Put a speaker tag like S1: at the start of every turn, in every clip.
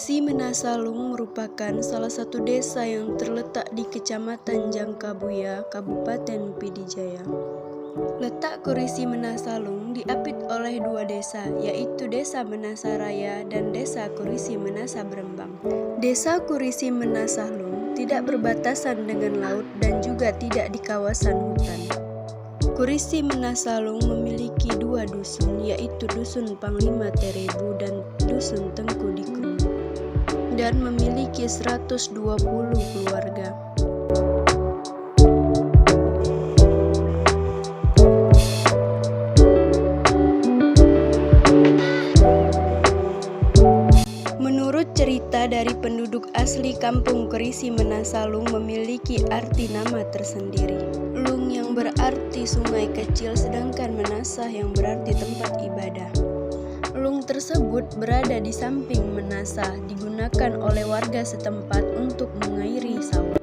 S1: Kurisi Menasalung merupakan salah satu desa yang terletak di Kecamatan Jangkabuya, Kabupaten Pidijaya. Letak Kurisi Menasalung diapit oleh dua desa, yaitu Desa Menasa Raya dan Desa Kurisi Menasa Brembang. Desa Kurisi Menasalung tidak berbatasan dengan laut dan juga tidak di kawasan hutan. Kurisi Menasalung memiliki dua dusun, yaitu Dusun Panglima Terebu dan Dusun Tengku Dikru, dan memiliki 120 keluarga. Menurut cerita dari penduduk asli kampung Kurisi Menasalung memiliki arti nama tersendiri. Lung yang berarti sungai kecil, sedangkan Menasah yang berarti tempat ibadah. Lung tersebut berada di samping Menasah, digunakan oleh warga setempat untuk mengairi sawah.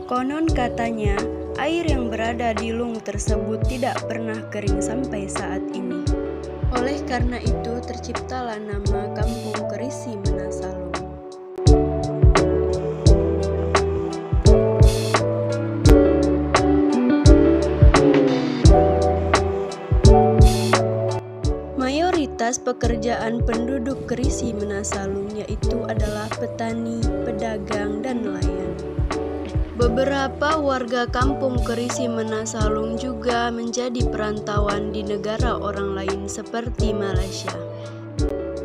S1: Konon katanya, air yang berada di lung tersebut tidak pernah kering sampai saat ini. Oleh karena itu, terciptalah nama Kampung Kurisi Menasalung. Mayoritas pekerjaan penduduk Kurisi Menasalung yaitu adalah petani, pedagang, dan nelayan. Beberapa warga kampung Kurisi Menasalung juga menjadi perantauan di negara orang lain seperti Malaysia.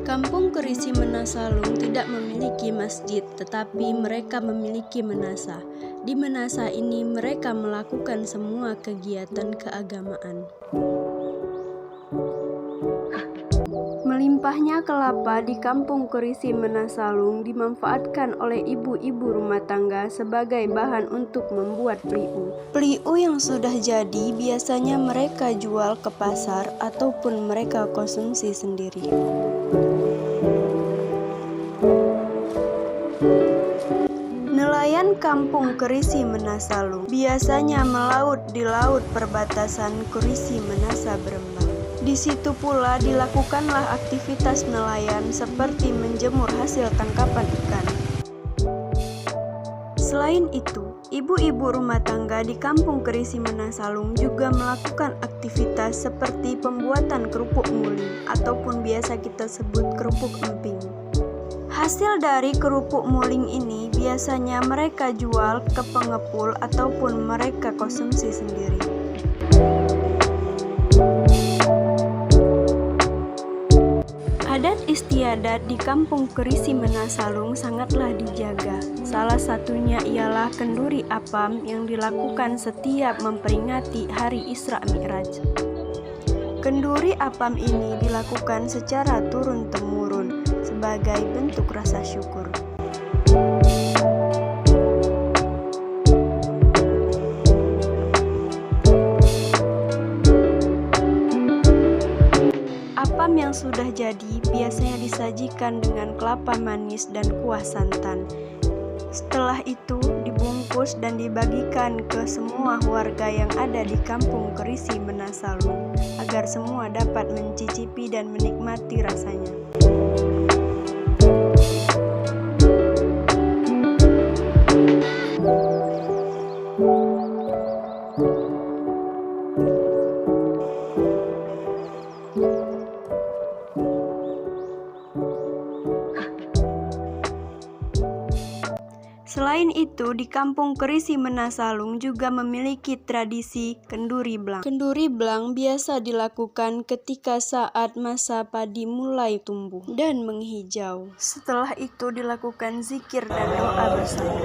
S1: Kampung Kurisi Menasalung tidak memiliki masjid, tetapi mereka memiliki menasah. Di menasah ini mereka melakukan semua kegiatan keagamaan. Melimpahnya kelapa di kampung Kurisi Menasalung dimanfaatkan oleh ibu-ibu rumah tangga sebagai bahan untuk membuat pliu. Pliu yang sudah jadi biasanya mereka jual ke pasar ataupun mereka konsumsi sendiri. Nelayan kampung Kurisi Menasalung biasanya melaut di laut perbatasan Kurisi Menasa Brembang. Di situ pula dilakukanlah aktivitas nelayan seperti menjemur hasil tangkapan ikan. Selain itu, ibu-ibu rumah tangga di kampung Kurisi Menasalung juga melakukan aktivitas seperti pembuatan kerupuk muling ataupun biasa kita sebut kerupuk emping. Hasil dari kerupuk muling ini biasanya mereka jual ke pengepul ataupun mereka konsumsi sendiri. Adat istiadat di kampung Kurisi Menasalung sangatlah dijaga. Salah satunya ialah kenduri apam yang dilakukan setiap memperingati hari Isra Mi'raj. Kenduri apam ini dilakukan secara turun-temurun sebagai bentuk rasa syukur. Apam yang sudah jadi biasanya disajikan dengan kelapa manis dan kuah santan. Setelah itu dibungkus dan dibagikan ke semua warga yang ada di kampung Kurisi Menasalung agar semua dapat mencicipi dan menikmati rasanya. Selain itu, di kampung Kurisi Menasalung juga memiliki tradisi kenduri blang. Kenduri blang biasa dilakukan ketika saat masa padi mulai tumbuh dan menghijau. Setelah itu dilakukan zikir dan doa bersama.